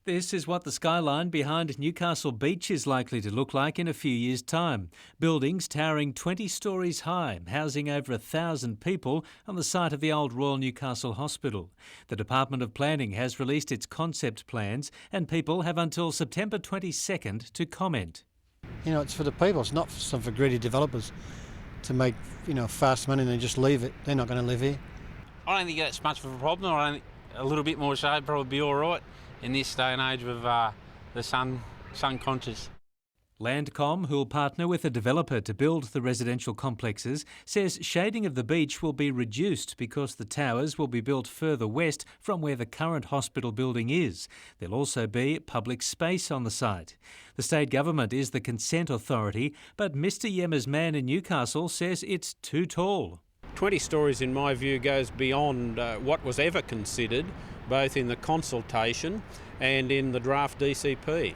This is what the skyline behind Newcastle Beach is likely to look like in a few years' time. Buildings towering 20 stories high, housing over 1,000 people on the site of the old Royal Newcastle Hospital. The Department of Planning has released its concept plans and people have until September 22nd to comment. It's for the people, it's not for greedy developers to make, fast money and then just leave it. They're not going to live here. I don't think that's much of a problem. I think a little bit more shade probably be all right in this day and age with the sun conscious. Landcom, who'll partner with a developer to build the residential complexes, says shading of the beach will be reduced because the towers will be built further west from where the current hospital building is. There'll also be public space on the site. The state government is the consent authority, but Mr Yema's man in Newcastle says it's too tall. 20 stories, in my view, goes beyond what was ever considered, both in the consultation and in the draft DCP.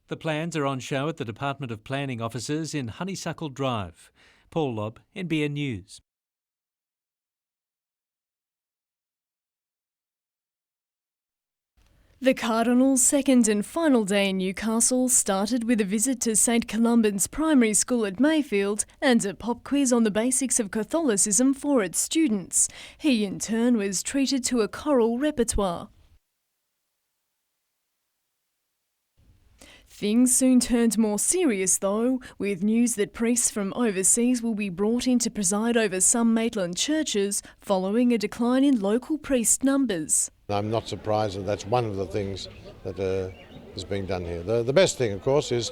The plans are on show at the Department of Planning offices in Honeysuckle Drive. Paul Lobb, NBN News. The Cardinals' second and final day in Newcastle started with a visit to St Columban's Primary School at Mayfield and a pop quiz on the basics of Catholicism for its students. He in turn was treated to a choral repertoire. Things soon turned more serious though, with news that priests from overseas will be brought in to preside over some Maitland churches following a decline in local priest numbers. I'm not surprised that that's one of the things that is being done here. The best thing, of course, is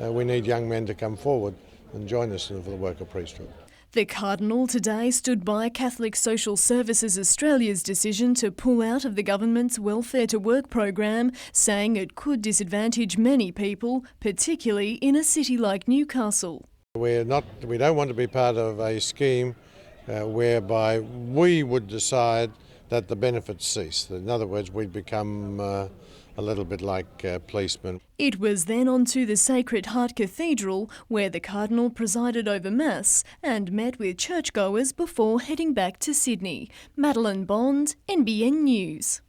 we need young men to come forward and join us for the work of priesthood. The Cardinal today stood by Catholic Social Services Australia's decision to pull out of the government's Welfare to Work program, saying it could disadvantage many people, particularly in a city like Newcastle. We don't want to be part of a scheme whereby we would decide that the benefits cease. In other words, we'd become a little bit like policemen. It was then on to the Sacred Heart Cathedral, where the Cardinal presided over Mass and met with churchgoers before heading back to Sydney. Madeline Bond, NBN News.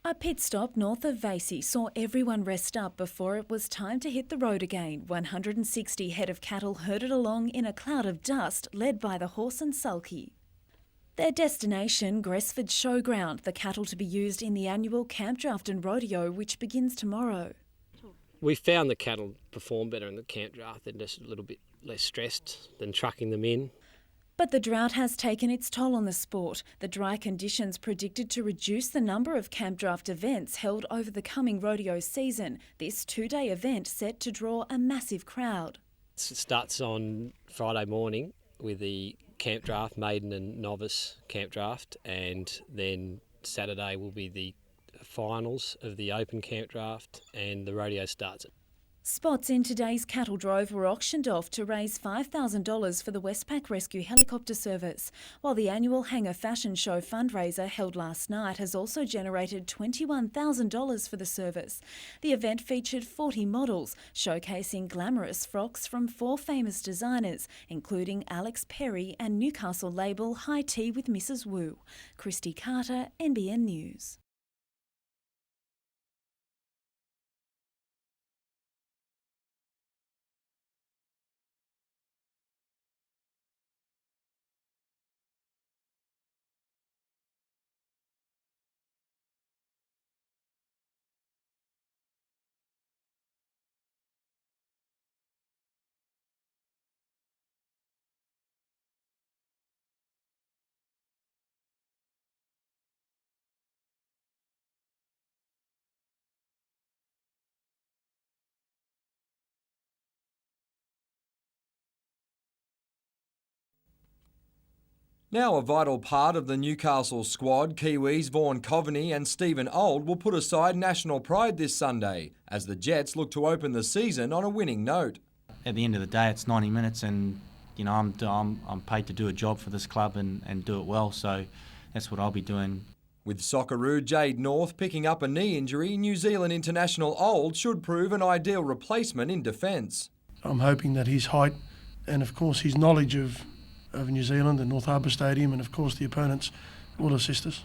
A pit stop north of Vasey saw everyone rest up before it was time to hit the road again. 160 head of cattle herded along in a cloud of dust led by the horse and sulky. Their destination, Gresford Showground, the cattle to be used in the annual Camp Draft and Rodeo, which begins tomorrow. We found the cattle perform better in the camp draft. They're just a little bit less stressed than trucking them in. But the drought has taken its toll on the sport. The dry conditions predicted to reduce the number of camp draft events held over the coming rodeo season. This two-day event set to draw a massive crowd. It starts on Friday morning with the camp draft, maiden and novice camp draft, and then Saturday will be the finals of the open camp draft and the rodeo starts at. Spots in today's cattle drove were auctioned off to raise $5,000 for the Westpac Rescue Helicopter Service, while the annual Hangar Fashion Show fundraiser held last night has also generated $21,000 for the service. The event featured 40 models, showcasing glamorous frocks from 4 famous designers, including Alex Perry and Newcastle label High Tea with Mrs. Wu. Christy Carter, NBN News. Now a vital part of the Newcastle squad, Kiwis Vaughan Coveney and Stephen Old will put aside national pride this Sunday as the Jets look to open the season on a winning note. At the end of the day, it's 90 minutes and I'm paid to do a job for this club and do it well, so that's what I'll be doing. With Socceroo Jade North picking up a knee injury, New Zealand international Old should prove an ideal replacement in defence. I'm hoping that his height and of course his knowledge of New Zealand and North Harbour Stadium and of course the opponents will assist us.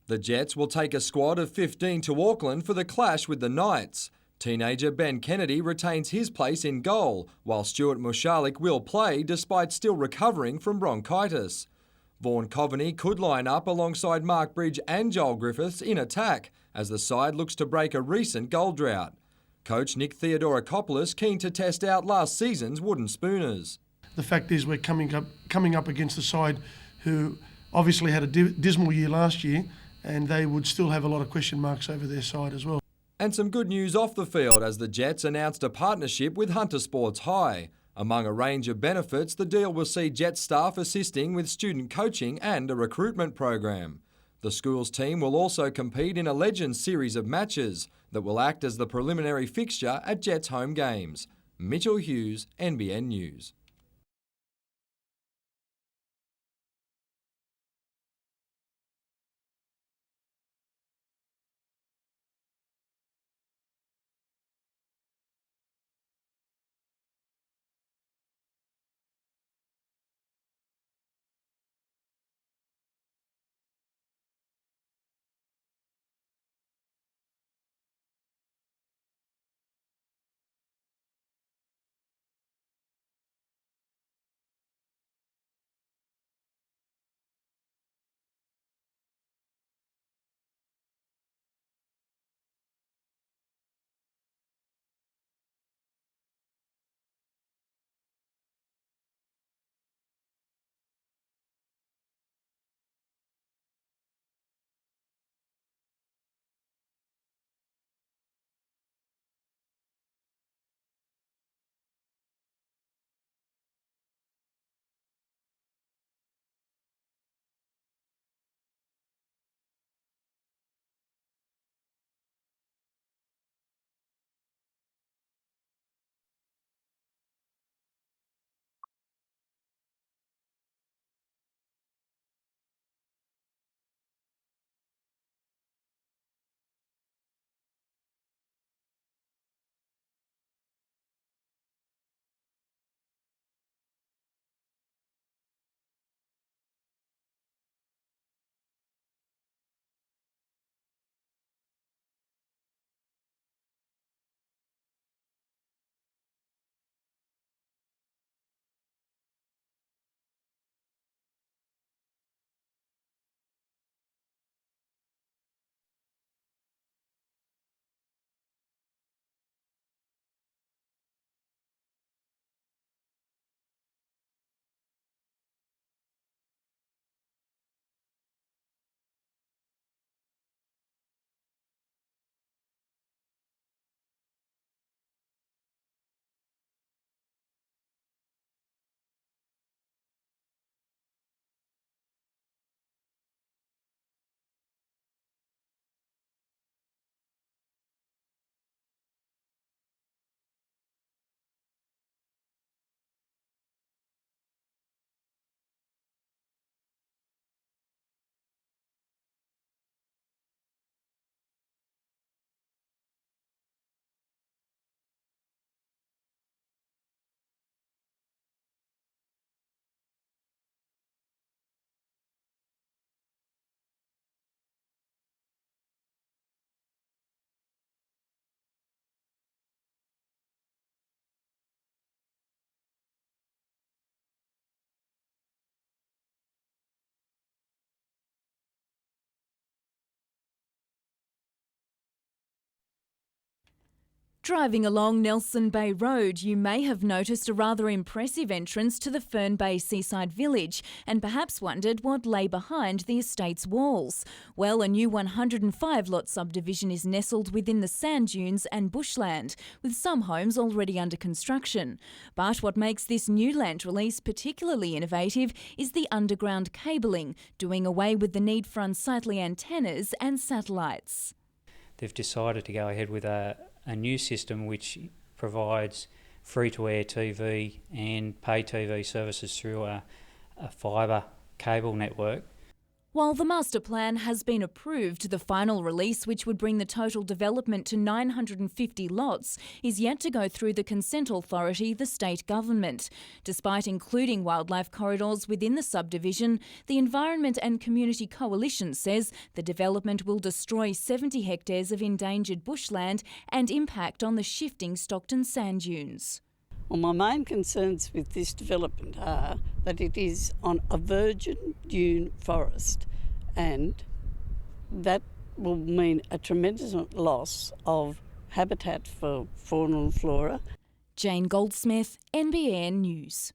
The Jets will take a squad of 15 to Auckland for the clash with the Knights. Teenager Ben Kennedy retains his place in goal, while Stuart Mushalik will play despite still recovering from bronchitis. Vaughan Coveney could line up alongside Mark Bridge and Joel Griffiths in attack as the side looks to break a recent goal drought. Coach Nick Theodorakopoulos keen to test out last season's wooden spooners. The fact is we're coming up against a side who obviously had a dismal year last year, and they would still have a lot of question marks over their side as well. And some good news off the field as the Jets announced a partnership with Hunter Sports High. Among a range of benefits, the deal will see Jets staff assisting with student coaching and a recruitment program. The school's team will also compete in a Legends series of matches that will act as the preliminary fixture at Jets home games. Mitchell Hughes, NBN News. Driving along Nelson Bay Road, you may have noticed a rather impressive entrance to the Fern Bay seaside village and perhaps wondered what lay behind the estate's walls. Well, a new 105-lot subdivision is nestled within the sand dunes and bushland, with some homes already under construction. But what makes this new land release particularly innovative is the underground cabling, doing away with the need for unsightly antennas and satellites. They've decided to go ahead with a new system which provides free-to-air TV and pay TV services through a fibre cable network. While the master plan has been approved, the final release, which would bring the total development to 950 lots, is yet to go through the consent authority, the state government. Despite including wildlife corridors within the subdivision, the Environment and Community Coalition says the development will destroy 70 hectares of endangered bushland and impact on the shifting Stockton sand dunes. Well, my main concerns with this development are that it is on a virgin dune forest, and that will mean a tremendous loss of habitat for fauna and flora. Jane Goldsmith, NBN News.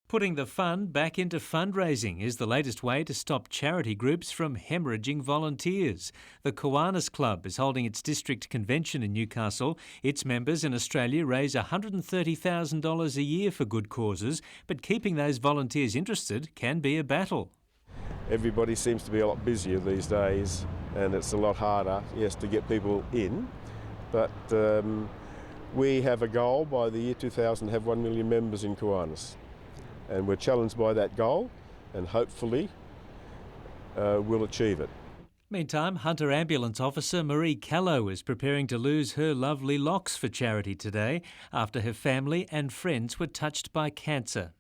Putting the fun back into fundraising is the latest way to stop charity groups from hemorrhaging volunteers. The Kiwanis Club is holding its district convention in Newcastle. Its members in Australia raise $130,000 a year for good causes, but keeping those volunteers interested can be a battle. Everybody seems to be a lot busier these days, and it's a lot harder, yes, to get people in, but we have a goal by the year 2000 to have 1 million members in Kiwanis. And we're challenged by that goal, and hopefully we'll achieve it. Meantime, Hunter Ambulance Officer Marie Callow is preparing to lose her lovely locks for charity today after her family and friends were touched by cancer.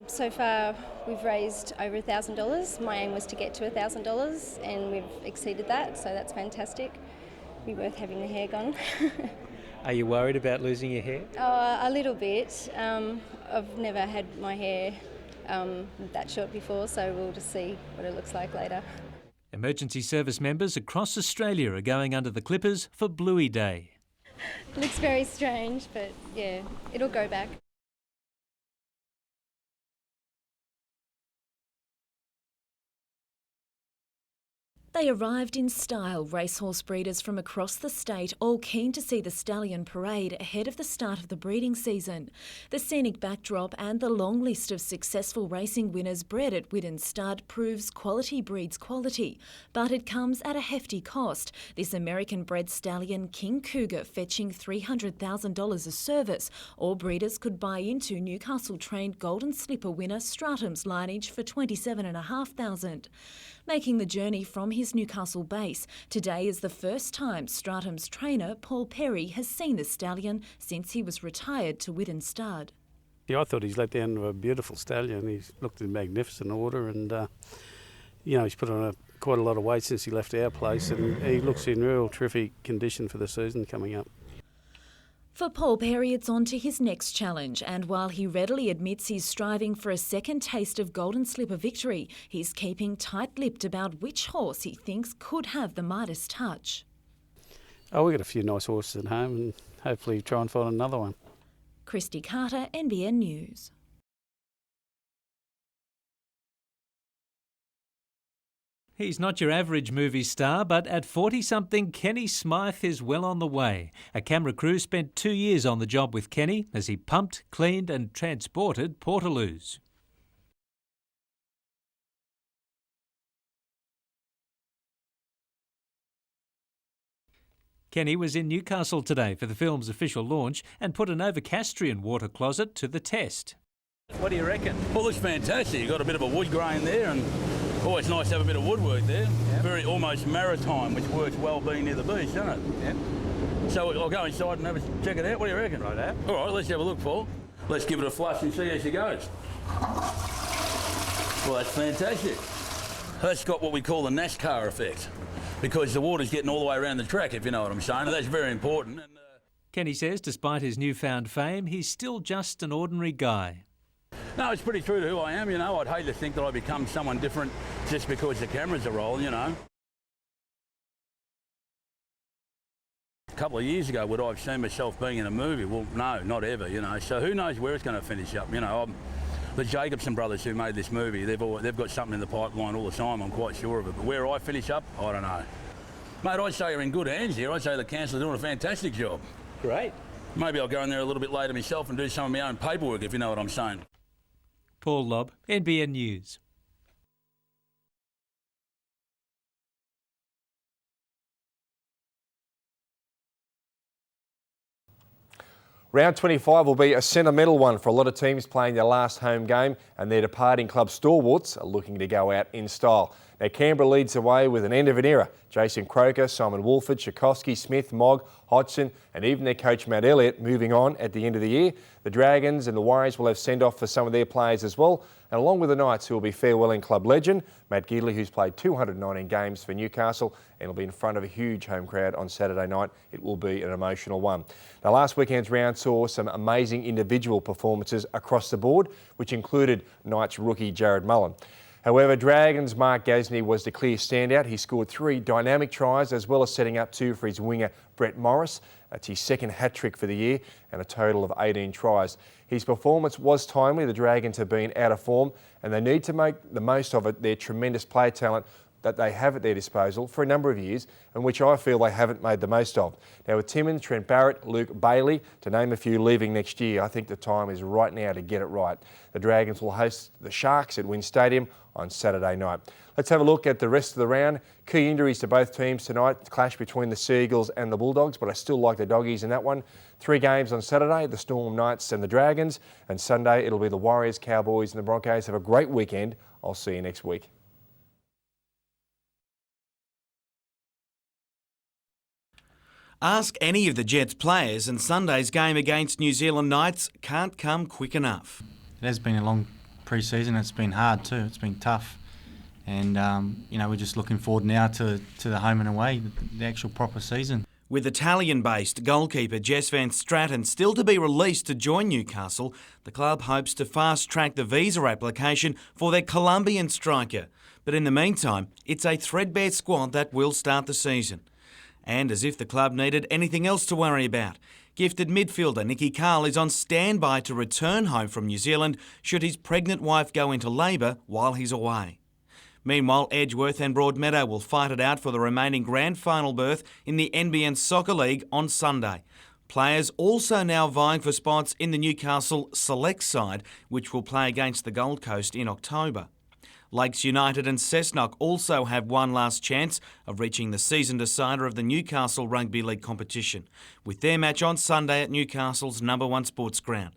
So far we've raised over $1,000. My aim was to get to $1,000 and we've exceeded that, so that's fantastic. It'll be worth having the hair gone. Are you worried about losing your hair? A little bit. I've never had my hair that short before, so we'll just see what it looks like later. Emergency service members across Australia are going under the clippers for Bluey Day. It looks very strange, but yeah, it'll go back. They arrived in style, racehorse breeders from across the state, all keen to see the stallion parade ahead of the start of the breeding season. The scenic backdrop and the long list of successful racing winners bred at Widden Stud proves quality breeds quality, but it comes at a hefty cost. This American-bred stallion, King Cougar, fetching $300,000 a service, or breeders could buy into Newcastle-trained Golden Slipper winner Stratum's lineage for $27,500. Making the journey from his Newcastle base, today is the first time Stratum's trainer, Paul Perry, has seen the stallion since he was retired to Widden Stud. Yeah, I thought he's let down a beautiful stallion. He's looked in magnificent order, and he's put on quite a lot of weight since he left our place, and he looks in real terrific condition for the season coming up. For Paul Perry, it's on to his next challenge, and while he readily admits he's striving for a second taste of Golden Slipper victory, he's keeping tight-lipped about which horse he thinks could have the Midas touch. Oh, we've got a few nice horses at home, and hopefully try and find another one. Christy Carter, NBN News. He's not your average movie star, but at 40-something, Kenny Smythe is well on the way. A camera crew spent 2 years on the job with Kenny as he pumped, cleaned and transported portaloos. Kenny was in Newcastle today for the film's official launch and put an Novocastrian water closet to the test. What do you reckon? Well, it looks fantastic. You've got a bit of a wood grain there, and always nice to have a bit of woodwork there. Yep. Very almost maritime, which works well being near the beach, doesn't it? Yep. So I'll go inside and check it out. What do you reckon? Right out. All right, let's have a look, Paul. Let's give it a flush and see how she goes. Well, that's fantastic. That's got what we call the NASCAR effect, because the water's getting all the way around the track, if you know what I'm saying. And that's very important. And, Kenny says despite his newfound fame, he's still just an ordinary guy. No, it's pretty true to who I am, you know. I'd hate to think that I become someone different just because the cameras are rolling, you know. A couple of years ago, would I have seen myself being in a movie? Well, no, not ever, you know. So who knows where it's going to finish up, you know. The Jacobson brothers who made this movie, they've got something in the pipeline all the time, I'm quite sure of it. But where I finish up, I don't know. Mate, I'd say you're in good hands here. I'd say the council are doing a fantastic job. Great. Maybe I'll go in there a little bit later myself and do some of my own paperwork, if you know what I'm saying. Paul Lobb, NBN News. Round 25 will be a sentimental one for a lot of teams playing their last home game, and their departing club stalwarts are looking to go out in style. Now, Canberra leads the way with an end of an era. Jason Croker, Simon Wolford, Tchaikovsky, Smith, Mogg, Hodgson and even their coach Matt Elliott moving on at the end of the year. The Dragons and the Warriors will have send-off for some of their players as well, and along with the Knights, who will be farewelling club legend Matt Gidley, who's played 219 games for Newcastle and will be in front of a huge home crowd on Saturday night. It will be an emotional one. Now, last weekend's round saw some amazing individual performances across the board, which included Knights rookie Jared Mullen. However, Dragons' Mark Gasnier was the clear standout. He scored 3 dynamic tries as well as setting up 2 for his winger Brett Morris. That's his second hat-trick for the year and a total of 18 tries. His performance was timely. The Dragons have been out of form and they need to make the most of it, their tremendous player talent that they have at their disposal for a number of years, and which I feel they haven't made the most of. Now, with Timmins, Trent Barrett, Luke Bailey, to name a few, leaving next year, I think the time is right now to get it right. The Dragons will host the Sharks at Wynn Stadium on Saturday night. Let's have a look at the rest of the round. Key injuries to both teams tonight, the clash between the Seagulls and the Bulldogs, but I still like the Doggies in that one. 3 games on Saturday, the Storm, Knights and the Dragons, and Sunday it'll be the Warriors, Cowboys and the Broncos. Have a great weekend. I'll see you next week. Ask any of the Jets players and Sunday's game against New Zealand Knights can't come quick enough. It has been a long pre-season. It's been hard too. It's been tough. And, we're just looking forward now to the home and away, the actual proper season. With Italian-based goalkeeper Jess Van Straten still to be released to join Newcastle, the club hopes to fast-track the visa application for their Colombian striker. But in the meantime, it's a threadbare squad that will start the season. And as if the club needed anything else to worry about, gifted midfielder Nicky Carl is on standby to return home from New Zealand should his pregnant wife go into labour while he's away. Meanwhile, Edgeworth and Broadmeadow will fight it out for the remaining grand final berth in the NBN Soccer League on Sunday. Players also now vying for spots in the Newcastle Select side, which will play against the Gold Coast in October. Lakes United and Cessnock also have one last chance of reaching the season decider of the Newcastle Rugby League competition, with their match on Sunday at Newcastle's #1 sports ground.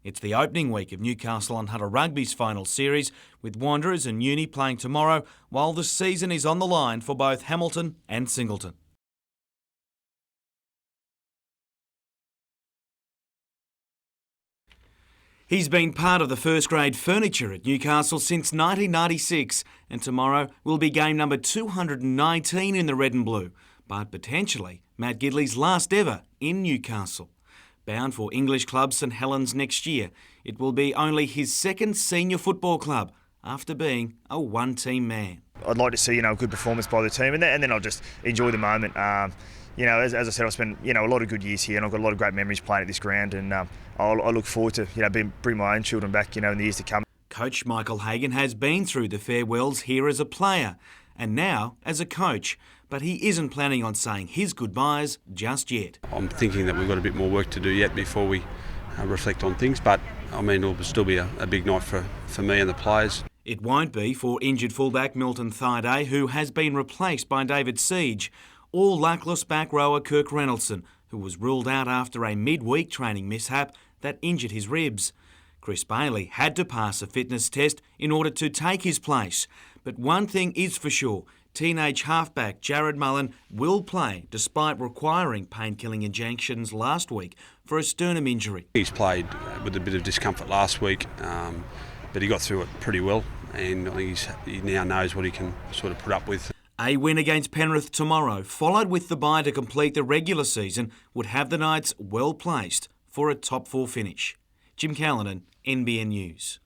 It's the opening week of Newcastle and Hunter Rugby's final series, with Wanderers and Uni playing tomorrow, while the season is on the line for both Hamilton and Singleton. He's been part of the first grade furniture at Newcastle since 1996, and tomorrow will be game number 219 in the red and blue, but potentially Matt Gidley's last ever in Newcastle. Bound for English club St Helens next year, it will be only his second senior football club after being a one-team man. I'd like to see a good performance by the team, and then I'll just enjoy the moment. As I said, I've spent a lot of good years here, and I've got a lot of great memories playing at this ground, and I look forward to bring my own children back in the years to come. Coach Michael Hagan has been through the farewells here as a player and now as a coach, but he isn't planning on saying his goodbyes just yet. I'm thinking that we've got a bit more work to do yet before we reflect on things, but it'll still be a big night for me and the players. It won't be for injured fullback Milton Thaiday, who has been replaced by David Siege, or luckless back rower Kirk Reynoldson, who was ruled out after a midweek training mishap that injured his ribs. Chris Bailey had to pass a fitness test in order to take his place. But one thing is for sure, teenage halfback Jared Mullen will play despite requiring painkilling injections last week for a sternum injury. He's played with a bit of discomfort last week, but he got through it pretty well, and I think he now knows what he can sort of put up with. A win against Penrith tomorrow, followed with the bye to complete the regular season, would have the Knights well placed for a top 4 finish. Jim Callanan, NBN News.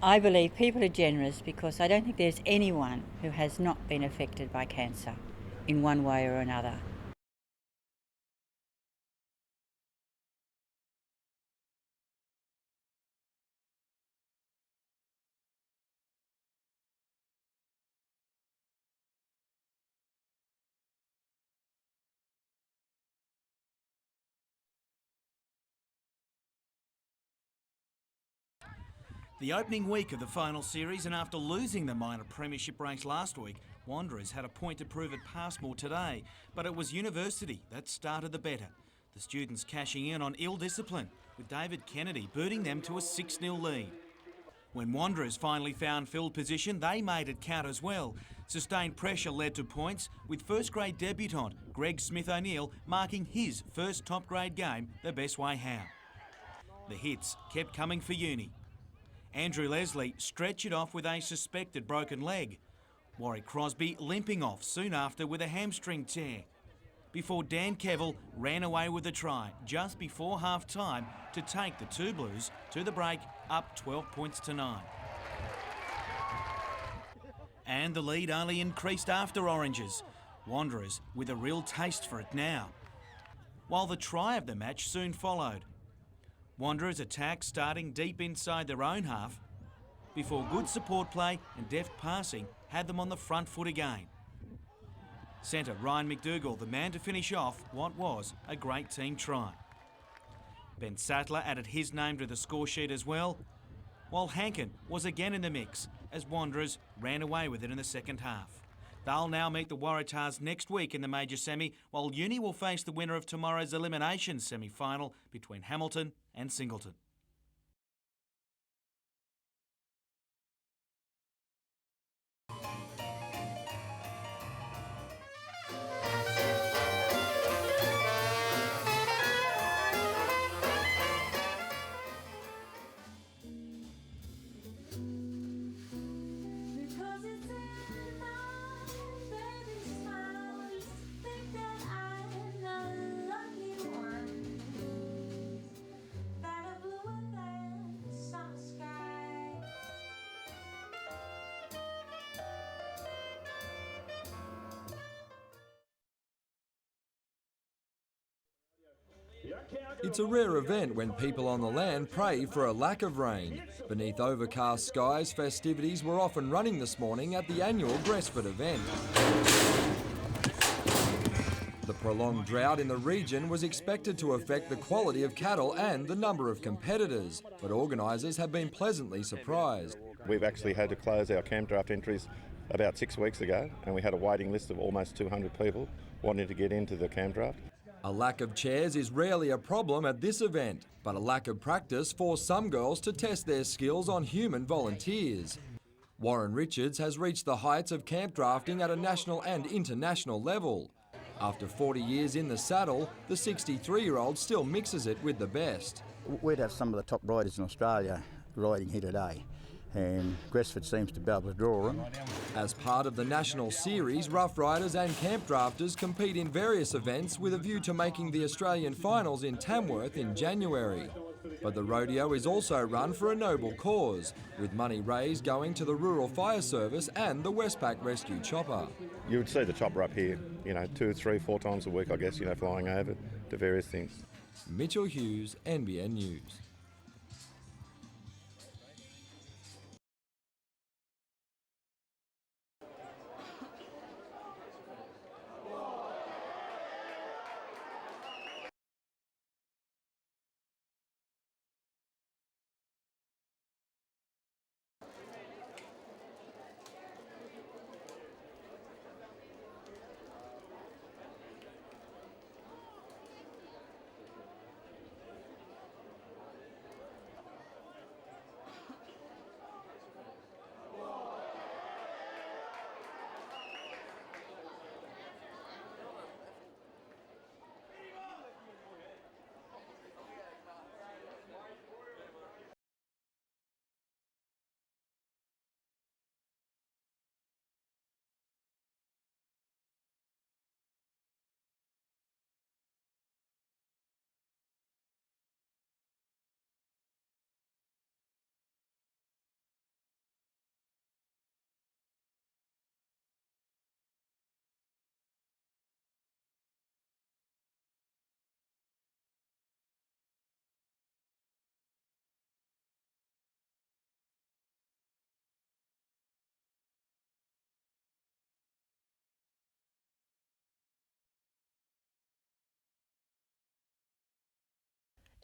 I believe people are generous because I don't think there's anyone who has not been affected by cancer in one way or another. The opening week of the final series, and after losing the minor premiership race last week, Wanderers had a point to prove at Passmore today, but it was University that started the better. The students cashing in on ill discipline, with David Kennedy booting them to a 6-0 lead. When Wanderers finally found field position, they made it count as well. Sustained pressure led to points, with first-grade debutant Greg Smith-O'Neill marking his first top-grade game the best way how. The hits kept coming for Uni. Andrew Leslie stretched it off with a suspected broken leg. Warwick Crosby limping off soon after with a hamstring tear. Before Dan Kevill ran away with a try just before half-time to take the Two Blues to the break up 12 points to 9. And the lead only increased after Oranges. Wanderers with a real taste for it now. While the try of the match soon followed. Wanderers attack starting deep inside their own half before good support play and deft passing had them on the front foot again. Centre Ryan McDougall, the man to finish off what was a great team try. Ben Sattler added his name to the score sheet as well, while Hankin was again in the mix as Wanderers ran away with it in the second half. They'll now meet the Waratahs next week in the major semi, while Uni will face the winner of tomorrow's elimination semi-final between Hamilton and Singleton. It's a rare event when people on the land pray for a lack of rain. Beneath overcast skies, festivities were often running this morning at the annual Gresford event. The prolonged drought in the region was expected to affect the quality of cattle and the number of competitors, but organisers have been pleasantly surprised. We've actually had to close our camp draft entries about 6 weeks ago, and we had a waiting list of almost 200 people wanting to get into the camp draft. A lack of chairs is rarely a problem at this event, but a lack of practice forced some girls to test their skills on human volunteers. Warren Richards has reached the heights of camp drafting at a national and international level. After 40 years in the saddle, the 63-year-old still mixes it with the best. We'd have some of the top riders in Australia riding here today, and Gresford seems to be able to draw them. As part of the national series, rough riders and camp drafters compete in various events with a view to making the Australian finals in Tamworth in January. But the rodeo is also run for a noble cause, with money raised going to the Rural Fire Service and the Westpac Rescue Chopper. You would see the chopper up here, 2, 3, 4 times a week, I guess, flying over to various things. Mitchell Hughes, NBN News.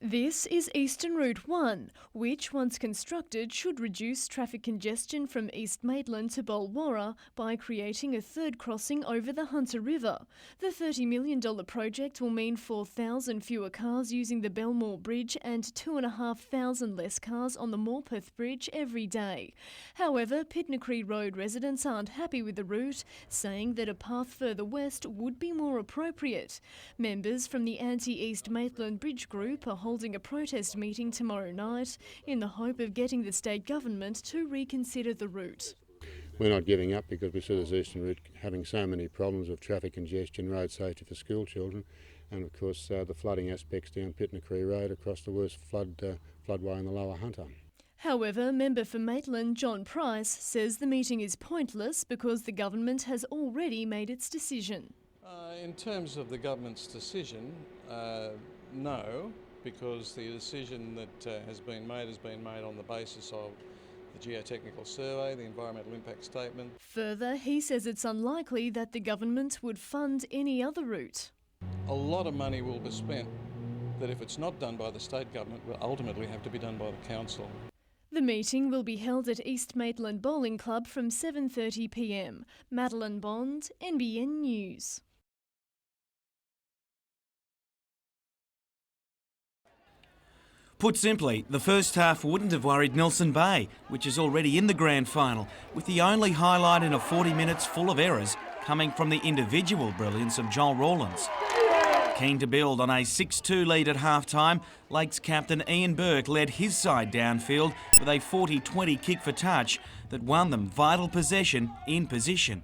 This is Eastern Route 1, which, once constructed, should reduce traffic congestion from East Maitland to Bulwarra by creating a third crossing over the Hunter River. The $30 million project will mean 4,000 fewer cars using the Belmore Bridge and 2,500 less cars on the Morpeth Bridge every day. However, Pitnacree Road residents aren't happy with the route, saying that a path further west would be more appropriate. Members from the anti-East Maitland Bridge Group are holding a protest meeting tomorrow night in the hope of getting the state government to reconsider the route. We're not giving up because we see this eastern route having so many problems of traffic congestion, road safety for school children, and of course the flooding aspects down Pitnacree Road across the worst floodway in the Lower Hunter. However, member for Maitland John Price says the meeting is pointless because the government has already made its decision. In terms of the government's decision, no, because the decision that has been made on the basis of the geotechnical survey, the environmental impact statement. Further, he says it's unlikely that the government would fund any other route. A lot of money will be spent that, if it's not done by the state government, will ultimately have to be done by the council. The meeting will be held at East Maitland Bowling Club from 7:30 p.m. Madeline Bond, NBN News. Put simply, the first half wouldn't have worried Nelson Bay, which is already in the grand final, with the only highlight in a 40 minutes full of errors coming from the individual brilliance of Joel Rawlins. Keen to build on a 6-2 lead at half-time, Lakes captain Ian Burke led his side downfield with a 40-20 kick for touch that won them vital possession in position.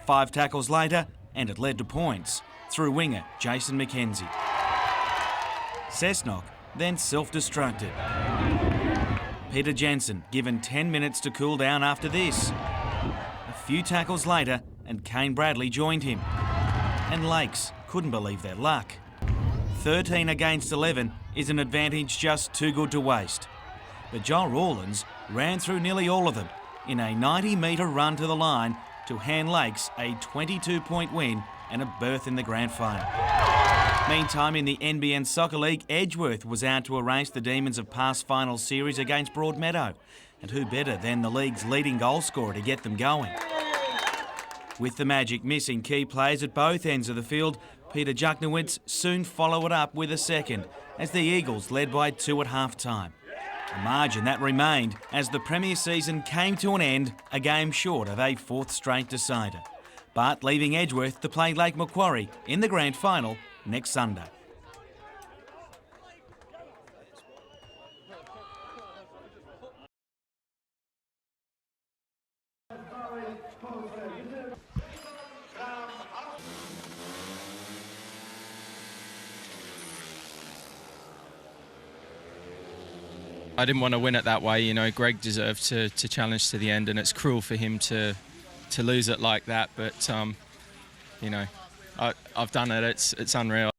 5 tackles later, and it led to points, through winger Jason McKenzie. Cessnock then self-destructed. Peter Jensen given 10 minutes to cool down after this. A few tackles later and Kane Bradley joined him. And Lakes couldn't believe their luck. 13 against 11 is an advantage just too good to waste. But Joel Rawlins ran through nearly all of them in a 90-metre run to the line to hand Lakes a 22-point win and a berth in the grand final. Meantime, in the NBN Soccer League, Edgeworth was out to erase the Demons of past final series against Broadmeadow. And who better than the league's leading goal scorer to get them going? With the Magic missing key players at both ends of the field, Peter Jucknowitz soon followed it up with a second, as the Eagles led by 2 at half-time. A margin that remained as the Premier season came to an end, a game short of a 4th straight decider. But leaving Edgeworth to play Lake Macquarie in the grand final next Sunday. I didn't want to win it that way, you know. Greg deserved to challenge to the end, and it's cruel for him to lose it like that. But you know, I've done it. It's unreal.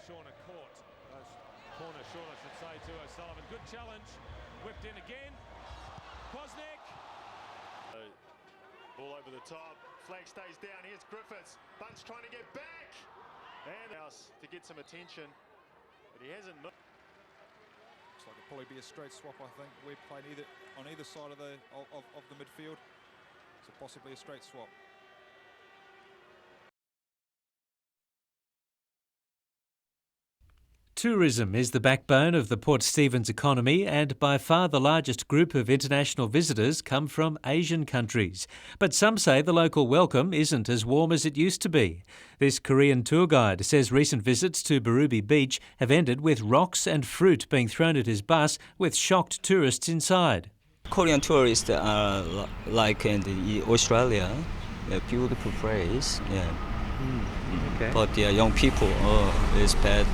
Shauna caught. Corner short, I should say, to O'Sullivan. Good challenge. Whipped in again. Kwasnick. Ball over the top. Flag stays down. Here's Griffiths. Bunt's trying to get back. And else to get some attention. But he hasn't. Looks like it'll probably be a straight swap, I think. We're playing on either side of the midfield. So possibly a straight swap. Tourism is the backbone of the Port Stephens economy, and by far the largest group of international visitors come from Asian countries. But some say the local welcome isn't as warm as it used to be. This Korean tour guide says recent visits to Barubie Beach have ended with rocks and fruit being thrown at his bus with shocked tourists inside. Korean tourists are like in Australia, a beautiful place. Yeah. Okay. But yeah, young people, it's bad.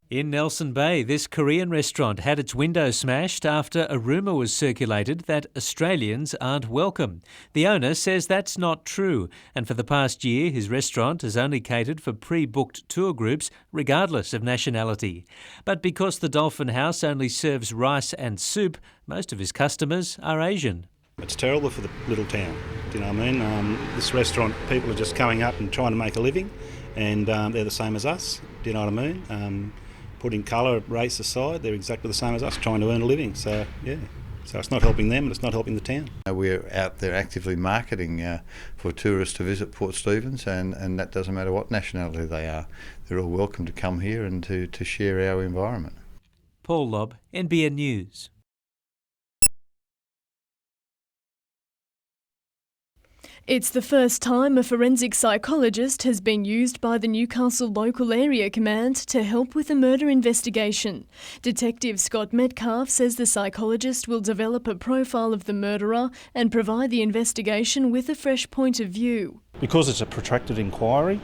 In Nelson Bay, this Korean restaurant had its window smashed after a rumour was circulated that Australians aren't welcome. The owner says that's not true, and for the past year his restaurant has only catered for pre-booked tour groups regardless of nationality. But because the Dolphin House only serves rice and soup, most of his customers are Asian. It's terrible for the little town, do you know what I mean? This restaurant, people are just coming up and trying to make a living, and they're the same as us, do you know what I mean? Putting colour, race aside, they're exactly the same as us, trying to earn a living. So, yeah. So it's not helping them and it's not helping the town. We're out there actively marketing for tourists to visit Port Stephens, and that doesn't matter what nationality they are. They're all welcome to come here and to share our environment. Paul Lobb, NBN News. It's the first time a forensic psychologist has been used by the Newcastle Local Area Command to help with a murder investigation. Detective Scott Metcalf says the psychologist will develop a profile of the murderer and provide the investigation with a fresh point of view. Because it's a protracted inquiry,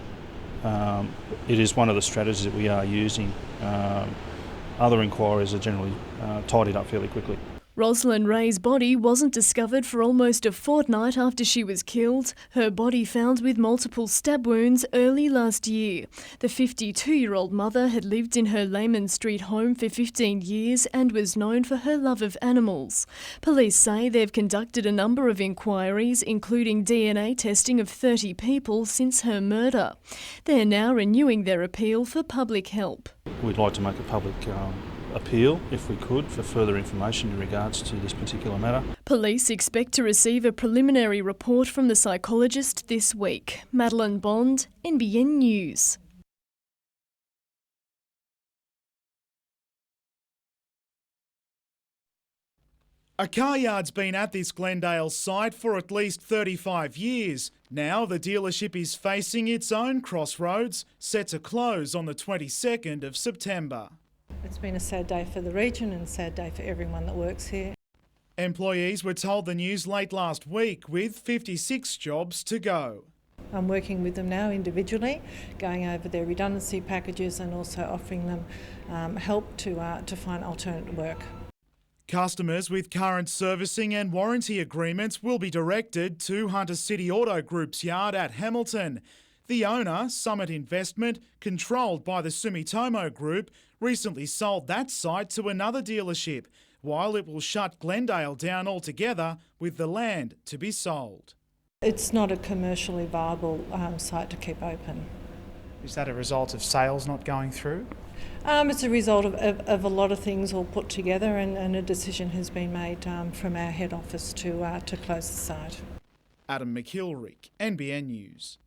it is one of the strategies that we are using. Other inquiries are generally tidied up fairly quickly. Rosalind Ray's body wasn't discovered for almost a fortnight after she was killed. Her body found with multiple stab wounds early last year. The 52-year-old mother had lived in her Lehman Street home for 15 years and was known for her love of animals. Police say they've conducted a number of inquiries, including DNA testing of 30 people since her murder. They're now renewing their appeal for public help. We'd like to make a public appeal, if we could, for further information in regards to this particular matter. Police expect to receive a preliminary report from the psychologist this week. Madeline Bond, NBN News. A car yard's been at this Glendale site for at least 35 years. Now the dealership is facing its own crossroads, set to close on the 22nd of September. It's been a sad day for the region and a sad day for everyone that works here. Employees were told the news late last week with 56 jobs to go. I'm working with them now individually, going over their redundancy packages and also offering them help to find alternate work. Customers with current servicing and warranty agreements will be directed to Hunter City Auto Group's yard at Hamilton. The owner, Summit Investment, controlled by the Sumitomo Group, recently sold that site to another dealership, while it will shut Glendale down altogether with the land to be sold. It's not a commercially viable site to keep open. Is that a result of sales not going through? It's a result of a lot of things all put together, and a decision has been made from our head office to close the site. Adam McIlrick, NBN News.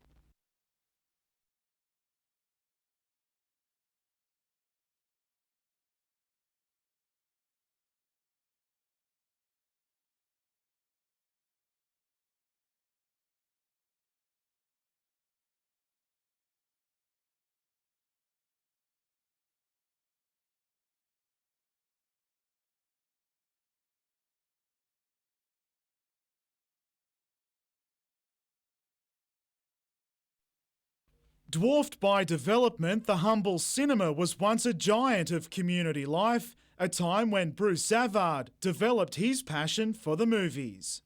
Dwarfed by development, the humble cinema was once a giant of community life, a time when Bruce Savard developed his passion for the movies.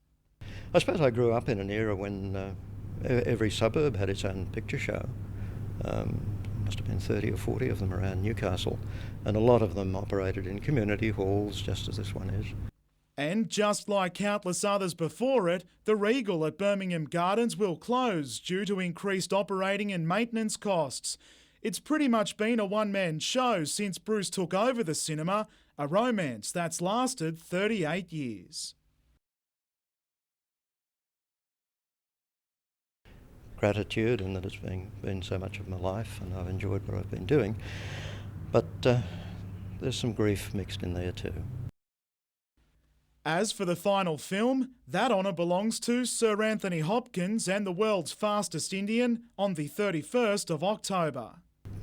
I suppose I grew up in an era when every suburb had its own picture show. Must have been 30 or 40 of them around Newcastle, and a lot of them operated in community halls, just as this one is. And just like countless others before it, the Regal at Birmingham Gardens will close due to increased operating and maintenance costs. It's pretty much been a one-man show since Bruce took over the cinema, a romance that's lasted 38 years. Gratitude in that it's been so much of my life and I've enjoyed what I've been doing, but there's some grief mixed in there too. As for the final film, that honour belongs to Sir Anthony Hopkins and the world's fastest Indian on the 31st of October.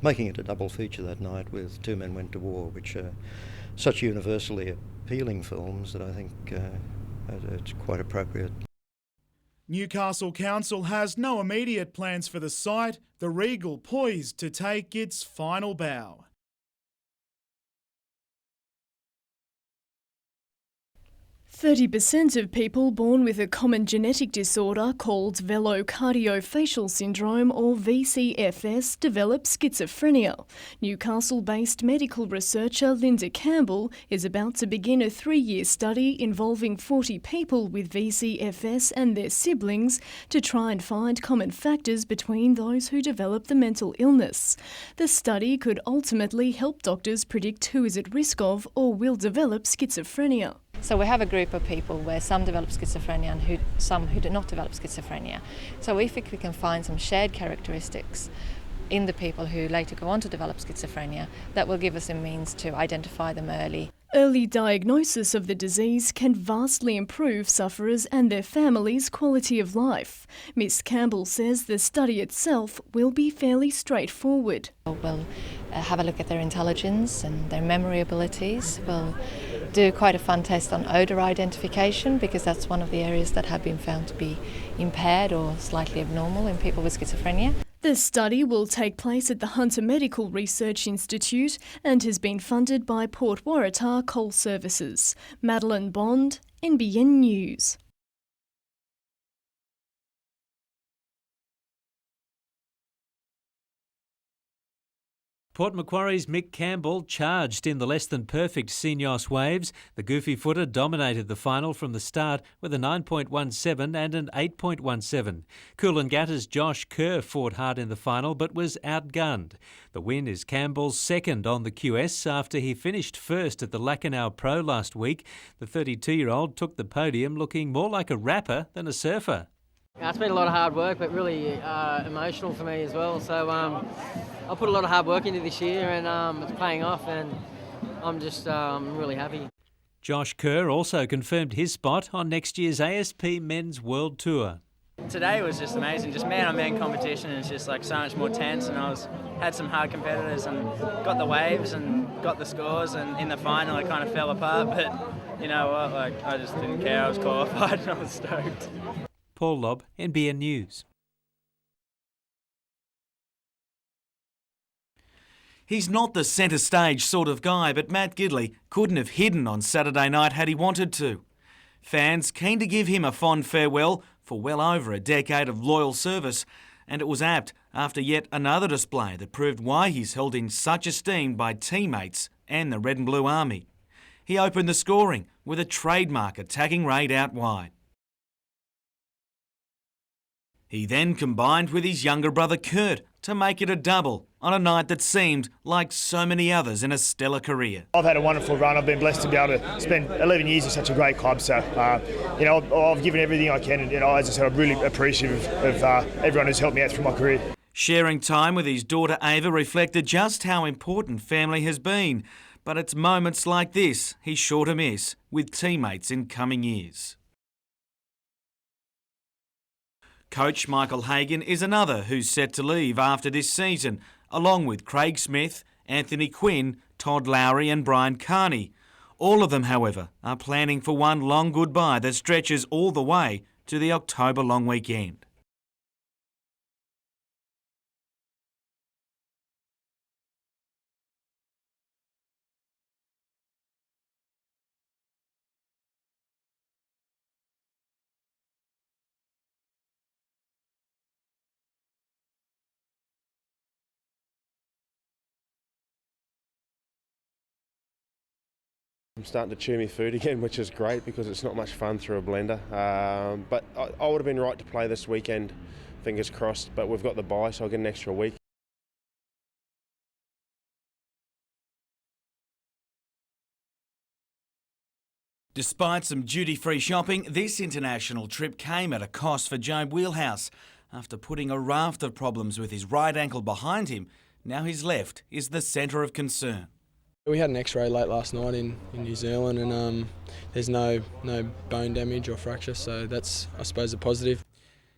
Making it a double feature that night with Two Men Went to War, which are such universally appealing films that I think it's quite appropriate. Newcastle Council has no immediate plans for the site, the Regal poised to take its final bow. %30 of people born with a common genetic disorder called velocardiofacial syndrome or VCFS develop schizophrenia. Newcastle-based medical researcher Linda Campbell is about to begin a 3-year study involving 40 people with VCFS and their siblings to try and find common factors between those who develop the mental illness. The study could ultimately help doctors predict who is at risk of or will develop schizophrenia. So we have a group of people where some develop schizophrenia and some who do not develop schizophrenia. So if we can find some shared characteristics in the people who later go on to develop schizophrenia, that will give us a means to identify them early. Early diagnosis of the disease can vastly improve sufferers and their families' quality of life. Ms Campbell says the study itself will be fairly straightforward. We'll have a look at their intelligence and their memory abilities. We'll do quite a fun test on odour identification because that's one of the areas that have been found to be impaired or slightly abnormal in people with schizophrenia. The study will take place at the Hunter Medical Research Institute and has been funded by Port Waratah Coal Services. Madeline Bond, NBN News. Port Macquarie's Mick Campbell charged in the less-than-perfect Senios Waves. The goofy footer dominated the final from the start with a 9.17 and an 8.17. Coolangatta's Josh Kerr fought hard in the final but was outgunned. The win is Campbell's second on the QS after he finished first at the Lacanau Pro last week. The 32-year-old took the podium looking more like a rapper than a surfer. It's been a lot of hard work, but really emotional for me as well. So I put a lot of hard work into this year and it's paying off, and I'm just really happy. Josh Kerr also confirmed his spot on next year's ASP Men's World Tour. Today was just amazing, just man-on-man competition. It's just like so much more tense, and had some hard competitors and got the waves and got the scores, and in the final it kind of fell apart, but you know what, like I just didn't care. I was qualified and I was stoked. Paul Lobb, NBN News. He's not the centre stage sort of guy, but Matt Gidley couldn't have hidden on Saturday night had he wanted to. Fans keen to give him a fond farewell for well over a decade of loyal service, and it was apt after yet another display that proved why he's held in such esteem by teammates and the Red and Blue Army. He opened the scoring with a trademark attacking raid out wide. He then combined with his younger brother Kurt to make it a double on a night that seemed like so many others in a stellar career. I've had a wonderful run. I've been blessed to be able to spend 11 years in such a great club. So, I've given everything I can. And, as I said, I'm really appreciative of everyone who's helped me out through my career. Sharing time with his daughter Ava reflected just how important family has been. But it's moments like this he's sure to miss with teammates in coming years. Coach Michael Hagan is another who's set to leave after this season, along with Craig Smith, Anthony Quinn, Todd Lowry and Brian Carney. All of them, however, are planning for one long goodbye that stretches all the way to the October long weekend. I'm starting to chew my food again, which is great because it's not much fun through a blender. But I would have been right to play this weekend, fingers crossed, but we've got the bye, so I'll get an extra week. Despite some duty-free shopping, this international trip came at a cost for Joe Wheelhouse. After putting a raft of problems with his right ankle behind him, now his left is the centre of concern. We had an x-ray late last night in New Zealand, and there's no bone damage or fracture, so that's, I suppose, a positive.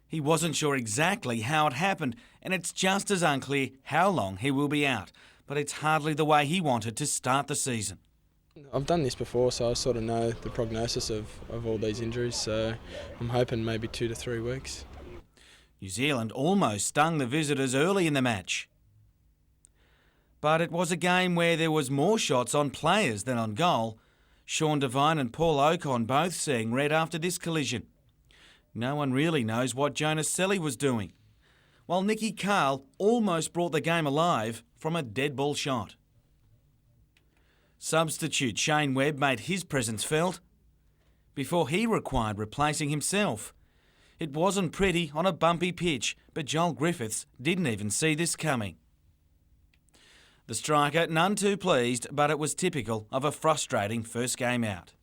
He wasn't sure exactly how it happened, and it's just as unclear how long he will be out, but it's hardly the way he wanted to start the season. I've done this before, so I sort of know the prognosis of all these injuries, so I'm hoping maybe 2 to 3 weeks. New Zealand almost stung the visitors early in the match. But it was a game where there was more shots on players than on goal. Sean Devine and Paul Ocon both seeing red after this collision. No one really knows what Jonas Selly was doing, while Nicky Carl almost brought the game alive from a dead ball shot. Substitute Shane Webb made his presence felt before he required replacing himself. It wasn't pretty on a bumpy pitch, but Joel Griffiths didn't even see this coming. The striker none too pleased, but it was typical of a frustrating first game out.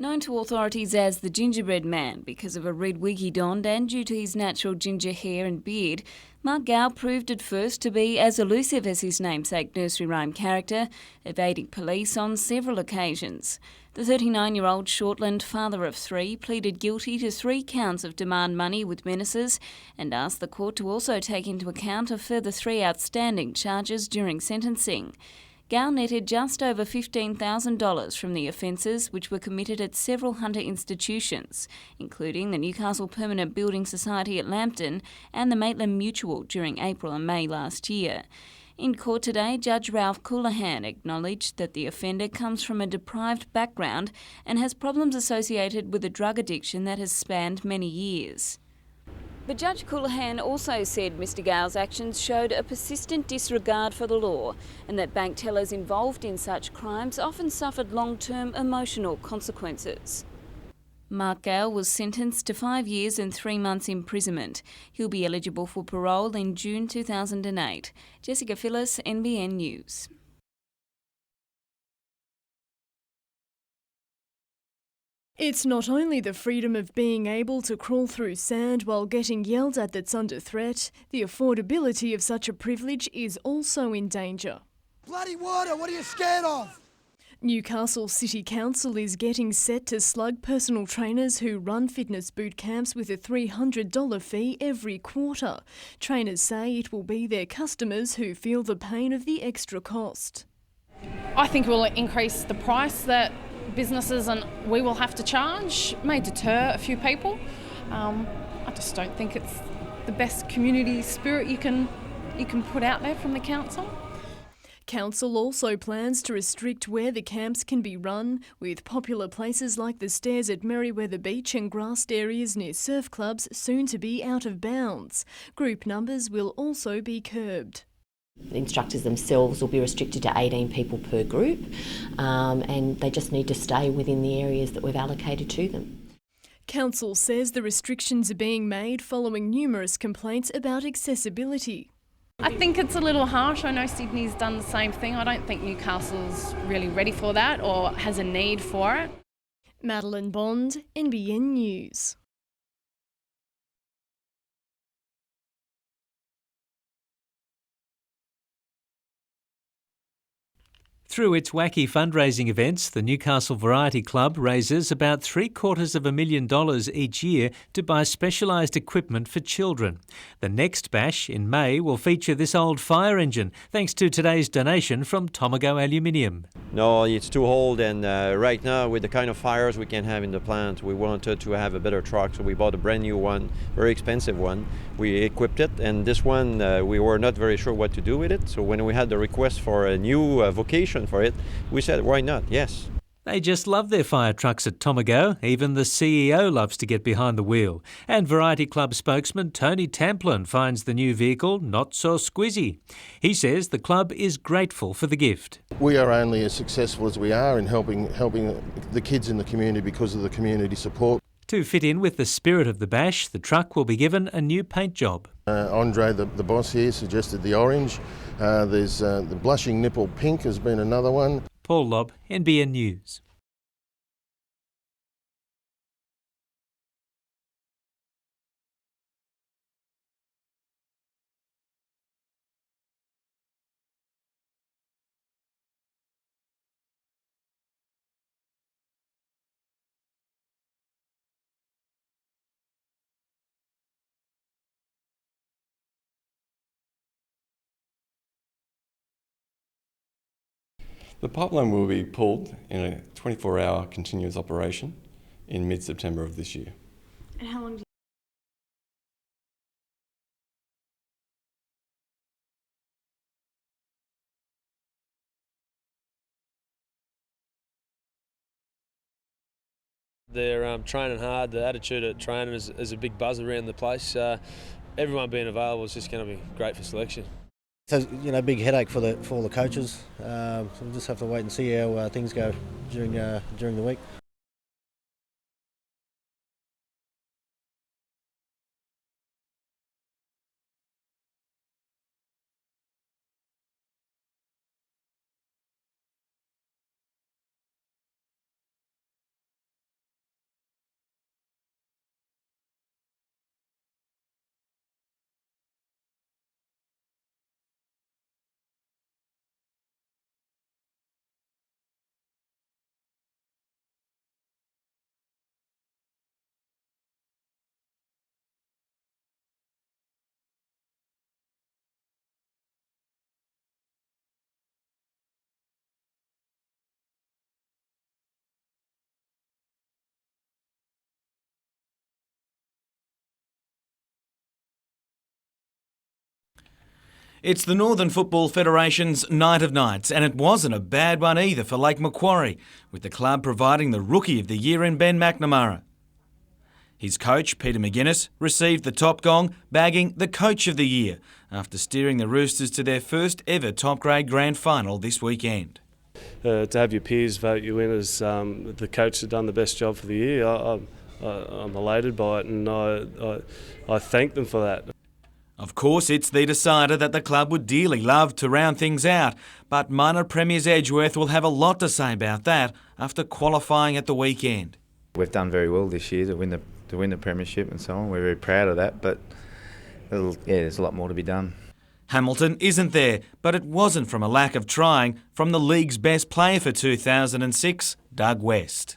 Known to authorities as the Gingerbread Man because of a red wig he donned and due to his natural ginger hair and beard, Mark Gow proved at first to be as elusive as his namesake nursery rhyme character, evading police on several occasions. The 39-year-old Shortland father of 3 pleaded guilty to 3 counts of demand money with menaces and asked the court to also take into account a further 3 outstanding charges during sentencing. Gow netted just over $15,000 from the offences, which were committed at several Hunter institutions, including the Newcastle Permanent Building Society at Lambton and the Maitland Mutual during April and May last year. In court today, Judge Ralph Coulihan acknowledged that the offender comes from a deprived background and has problems associated with a drug addiction that has spanned many years. But Judge Coulihan also said Mr Gow's actions showed a persistent disregard for the law and that bank tellers involved in such crimes often suffered long-term emotional consequences. Mark Gow was sentenced to 5 years and 3 months imprisonment. He'll be eligible for parole in June 2008. Jessica Phyllis, NBN News. It's not only the freedom of being able to crawl through sand while getting yelled at that's under threat, the affordability of such a privilege is also in danger. Bloody water, what are you scared of? Newcastle City Council is getting set to slug personal trainers who run fitness boot camps with a $300 fee every quarter. Trainers say it will be their customers who feel the pain of the extra cost. I think it will increase the price that businesses and we will have to charge. It may deter a few people. I just don't think it's the best community spirit you can put out there from the council. Council also plans to restrict where the camps can be run, with popular places like the stairs at Merriweather Beach and grassed areas near surf clubs soon to be out of bounds. Group numbers will also be curbed. The instructors themselves will be restricted to 18 people per group, and they just need to stay within the areas that we've allocated to them. Council says the restrictions are being made following numerous complaints about accessibility. I think it's a little harsh. I know Sydney's done the same thing. I don't think Newcastle's really ready for that or has a need for it. Madeline Bond, NBN News. Through its wacky fundraising events, the Newcastle Variety Club raises about $750,000 each year to buy specialised equipment for children. The next bash in May will feature this old fire engine, thanks to today's donation from Tomago Aluminium. No, it's too old, and right now with the kind of fires we can have in the plant, we wanted to have a better truck, so we bought a brand new one, very expensive one. We equipped it, and this one we were not very sure what to do with it, so when we had the request for a new vocation for it, we said, why not? Yes. They just love their fire trucks at Tomago. Even the CEO loves to get behind the wheel. And Variety Club spokesman Tony Tamplin finds the new vehicle not so squizzy. He says the club is grateful for the gift. We are only as successful as we are in helping the kids in the community because of the community support. To fit in with the spirit of the bash, the truck will be given a new paint job. Andre, the boss here, suggested the orange. There's the blushing nipple pink has been another one. Paul Lobb, NBN News. The pipeline will be pulled in a 24-hour continuous operation in mid-September of this year. And how long do you They're training hard. The attitude at training is a big buzz around the place. Everyone being available is just going to be great for selection. So, big headache for all the coaches. So we'll just have to wait and see how things go during the week. It's the Northern Football Federation's Night of Nights, and it wasn't a bad one either for Lake Macquarie, with the club providing the Rookie of the Year in Ben McNamara. His coach, Peter McGuinness, received the top gong, bagging the Coach of the Year after steering the Roosters to their first ever top-grade grand final this weekend. To have your peers vote you in as the coach that done the best job for the year, I'm elated by it, and I thank them for that. Of course, it's the decider that the club would dearly love to round things out, but minor premiers Edgeworth will have a lot to say about that after qualifying at the weekend. We've done very well this year to win the premiership and so on. We're very proud of that, but there's a lot more to be done. Hamilton isn't there, but it wasn't from a lack of trying from the league's best player for 2006, Doug West.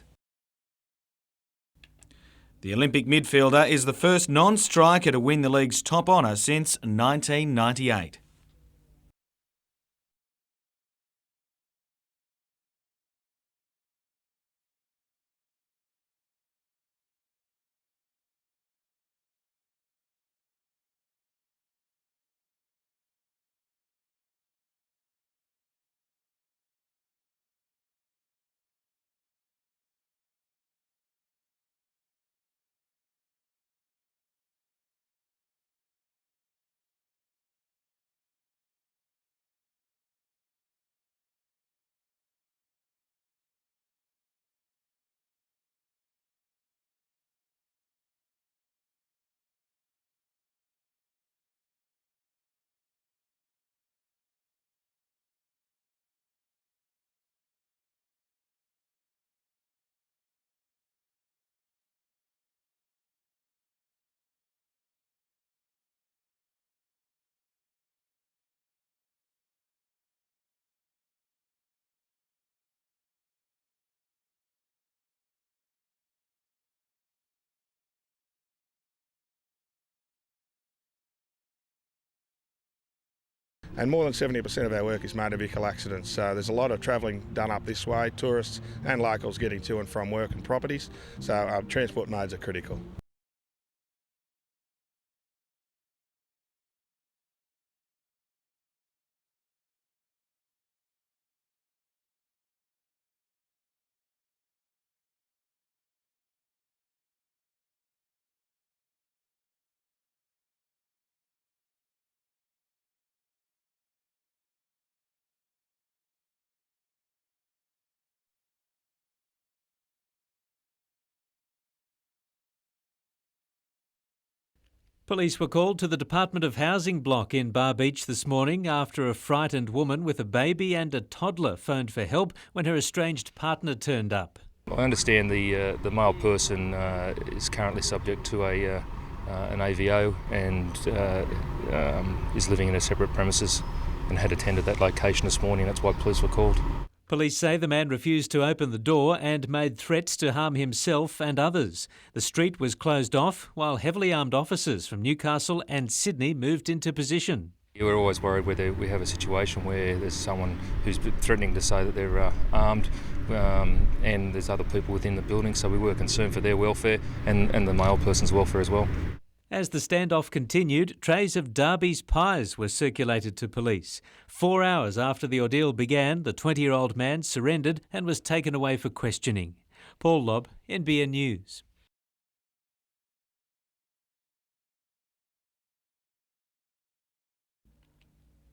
The Olympic midfielder is the first non-striker to win the league's top honour since 1998. And more than 70% of our work is motor vehicle accidents. So there's a lot of travelling done up this way, tourists and locals getting to and from work and properties. So transport modes are critical. Police were called to the Department of Housing block in Bar Beach this morning after a frightened woman with a baby and a toddler phoned for help when her estranged partner turned up. I understand the male person is currently subject to an AVO and is living in a separate premises and had attended that location this morning. That's why police were called. Police say the man refused to open the door and made threats to harm himself and others. The street was closed off while heavily armed officers from Newcastle and Sydney moved into position. We're always worried whether we have a situation where there's someone who's threatening to say that they're armed, and there's other people within the building, so we were concerned for their welfare and the male person's welfare as well. As the standoff continued, trays of Darby's pies were circulated to police. 4 hours after the ordeal began, the 20-year-old man surrendered and was taken away for questioning. Paul Lobb, NBN News.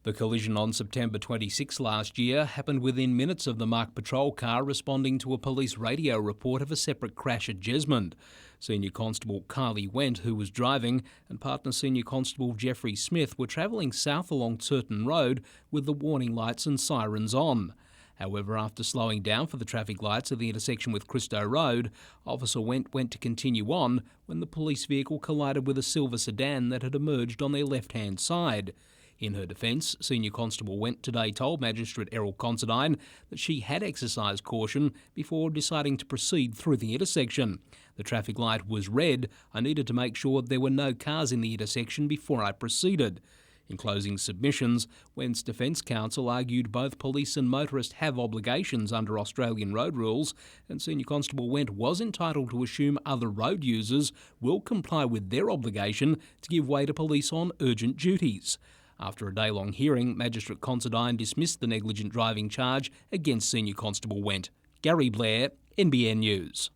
The collision on September 26 last year happened within minutes of the marked patrol car responding to a police radio report of a separate crash at Jesmond. Senior Constable Carly Went, who was driving, and partner Senior Constable Jeffrey Smith were travelling south along Turton Road with the warning lights and sirens on. However, after slowing down for the traffic lights at the intersection with Christo Road, Officer went to continue on when the police vehicle collided with a silver sedan that had emerged on their left-hand side. In her defence, Senior Constable Went today told Magistrate Errol Considine that she had exercised caution before deciding to proceed through the intersection. The traffic light was red. I needed to make sure there were no cars in the intersection before I proceeded. In closing submissions, Went's defence counsel argued both police and motorists have obligations under Australian road rules, and Senior Constable Went was entitled to assume other road users will comply with their obligation to give way to police on urgent duties. After a day-long hearing, Magistrate Considine dismissed the negligent driving charge against Senior Constable Went. Gary Blair, NBN News.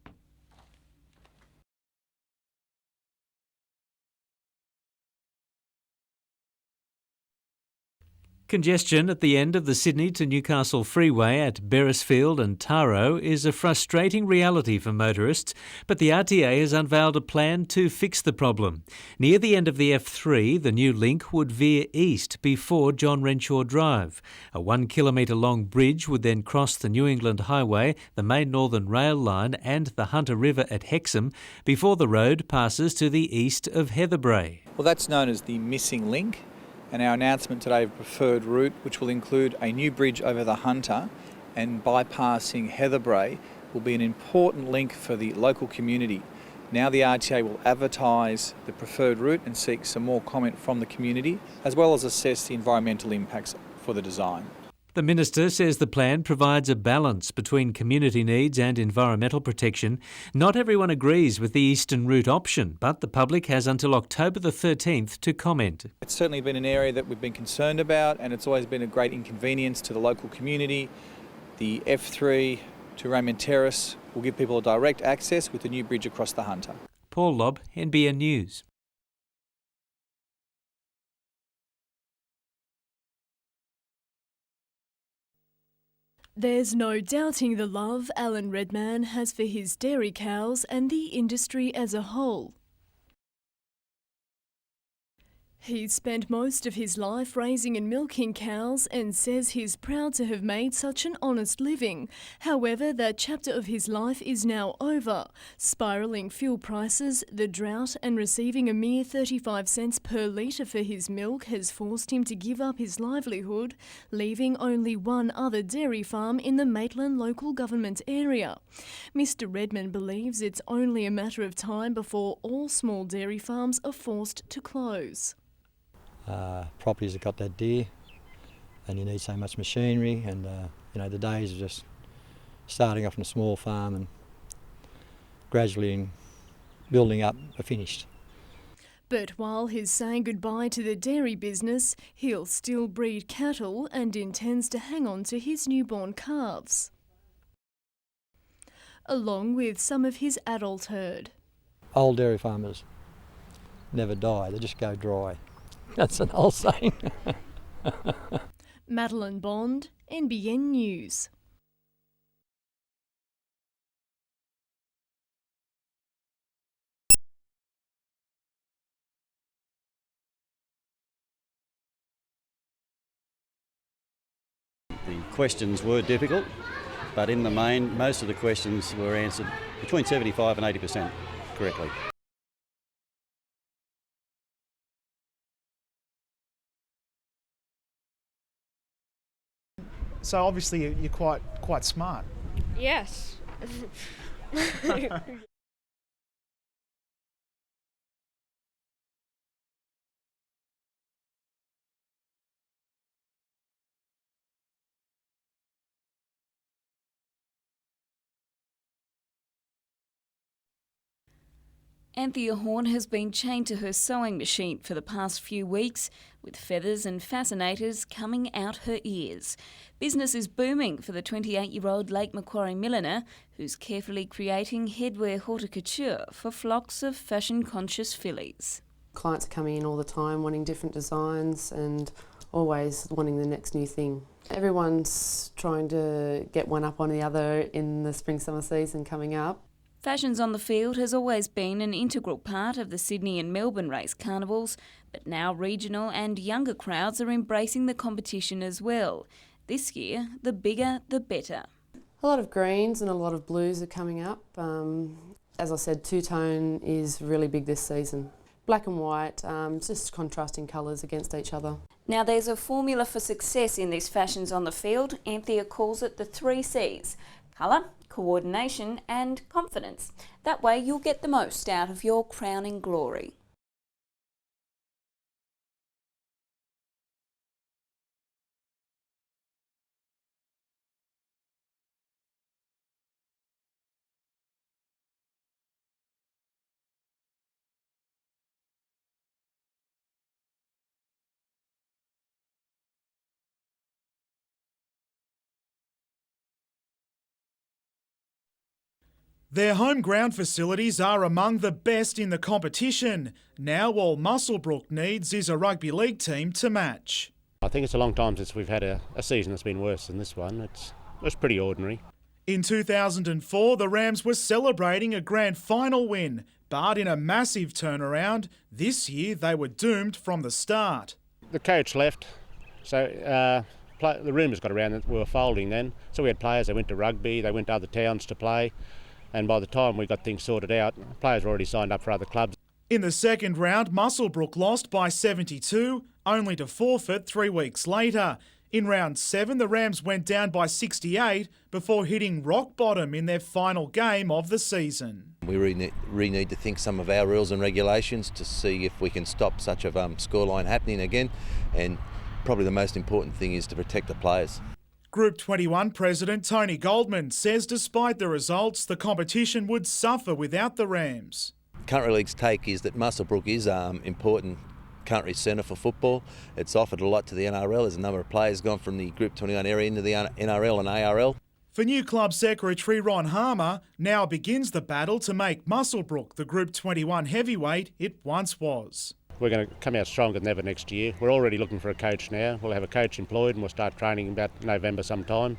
Congestion at the end of the Sydney to Newcastle freeway at Beresfield and Taro is a frustrating reality for motorists, but the RTA has unveiled a plan to fix the problem. Near the end of the F3, the new link would veer east before John Renshaw Drive. A 1 kilometre long bridge would then cross the New England Highway, the main Northern Rail line and the Hunter River at Hexham before the road passes to the east of Heatherbrae. Well, that's known as the missing link. And our announcement today of a preferred route, which will include a new bridge over the Hunter and bypassing Heatherbrae, will be an important link for the local community. Now the RTA will advertise the preferred route and seek some more comment from the community, as well as assess the environmental impacts for the design. The Minister says the plan provides a balance between community needs and environmental protection. Not everyone agrees with the eastern route option, but the public has until October the 13th to comment. It's certainly been an area that we've been concerned about, and it's always been a great inconvenience to the local community. The F3 to Raymond Terrace will give people a direct access with the new bridge across the Hunter. Paul Lobb, NBN News. There's no doubting the love Alan Redman has for his dairy cows and the industry as a whole. He's spent most of his life raising and milking cows and says he's proud to have made such an honest living. However, that chapter of his life is now over. Spiralling fuel prices, the drought and receiving a mere 35 cents per litre for his milk has forced him to give up his livelihood, leaving only one other dairy farm in the Maitland local government area. Mr Redman believes it's only a matter of time before all small dairy farms are forced to close. Properties have got that dear, and you need so much machinery, and the days of just starting off on a small farm and gradually building up are finished. But while he's saying goodbye to the dairy business, he'll still breed cattle and intends to hang on to his newborn calves, along with some of his adult herd. Old dairy farmers never die, they just go dry. That's an old saying. Madeline Bond, NBN News. The questions were difficult, but in the main, most of the questions were answered between 75% and 80% correctly. So obviously you're quite smart. Yes. Anthea Horn has been chained to her sewing machine for the past few weeks, with feathers and fascinators coming out her ears. Business is booming for the 28-year-old Lake Macquarie milliner, who's carefully creating headwear haute-couture for flocks of fashion-conscious fillies. Clients are coming in all the time wanting different designs and always wanting the next new thing. Everyone's trying to get one up on the other in the spring-summer season coming up. Fashions on the Field has always been an integral part of the Sydney and Melbourne race carnivals, but now regional and younger crowds are embracing the competition as well. This year, the bigger the better. A lot of greens and a lot of blues are coming up. As I said, two-tone is really big this season. Black and white, just contrasting colours against each other. Now there's a formula for success in these Fashions on the Field. Anthea calls it the 3 C's: colour, coordination and confidence. That way you'll get the most out of your crowning glory. Their home ground facilities are among the best in the competition. Now all Muswellbrook needs is a rugby league team to match. I think it's a long time since we've had a season that's been worse than this one. It's pretty ordinary. In 2004, the Rams were celebrating a grand final win, but in a massive turnaround, this year they were doomed from the start. The coach left, so the rumours got around that we were folding then. So we had players that went to rugby, they went to other towns to play. And by the time we got things sorted out, players were already signed up for other clubs. In the second round, Muswellbrook lost by 72, only to forfeit 3 weeks later. In round 7, the Rams went down by 68 before hitting rock bottom in their final game of the season. We really need to think some of our rules and regulations to see if we can stop such a scoreline happening again. And probably the most important thing is to protect the players. Group 21 President Tony Goldman says despite the results, the competition would suffer without the Rams. Country League's take is that Muswellbrook is important country centre for football. It's offered a lot to the NRL. There's a number of players gone from the Group 21 area into the NRL and ARL. For new club secretary Ron Harmer, now begins the battle to make Muswellbrook the Group 21 heavyweight it once was. We're going to come out stronger than ever next year. We're already looking for a coach now. We'll have a coach employed and we'll start training about November sometime.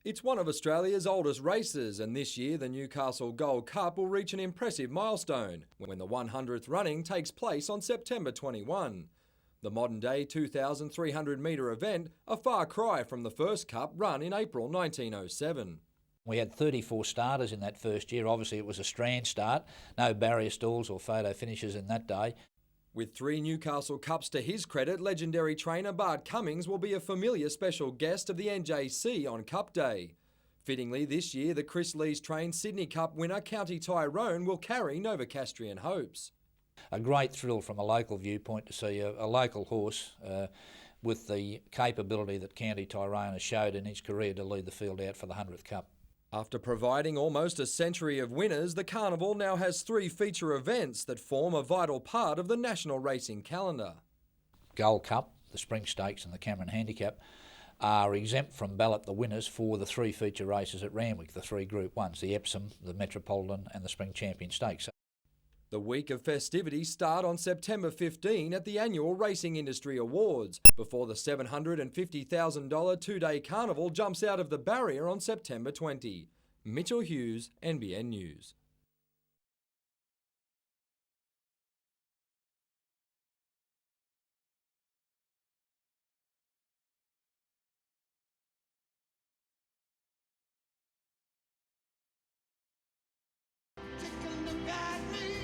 It's one of Australia's oldest races, and this year the Newcastle Gold Cup will reach an impressive milestone when the 100th running takes place on September 21. The modern-day 2,300 metre event, a far cry from the first Cup run in April 1907. We had 34 starters in that first year. Obviously it was a strand start, no barrier stalls or photo finishes in that day. With 3 Newcastle Cups to his credit, legendary trainer Bart Cummings will be a familiar special guest of the NJC on Cup Day. Fittingly, this year, the Chris Lees-trained Sydney Cup winner County Tyrone will carry Novocastrian hopes. A great thrill from a local viewpoint to see a local horse with the capability that County Tyrone has showed in his career to lead the field out for the 100th Cup. After providing almost a century of winners, the Carnival now has 3 feature events that form a vital part of the national racing calendar. Gold Cup, the Spring Stakes and the Cameron Handicap are exempt from ballot the winners for the 3 feature races at Randwick, the 3 Group 1s, the Epsom, the Metropolitan and the Spring Champion Stakes. The week of festivities start on September 15 at the annual Racing Industry Awards, before the $750,000 2-day carnival jumps out of the barrier on September 20. Mitchell Hughes, NBN News. Chicken to guide me.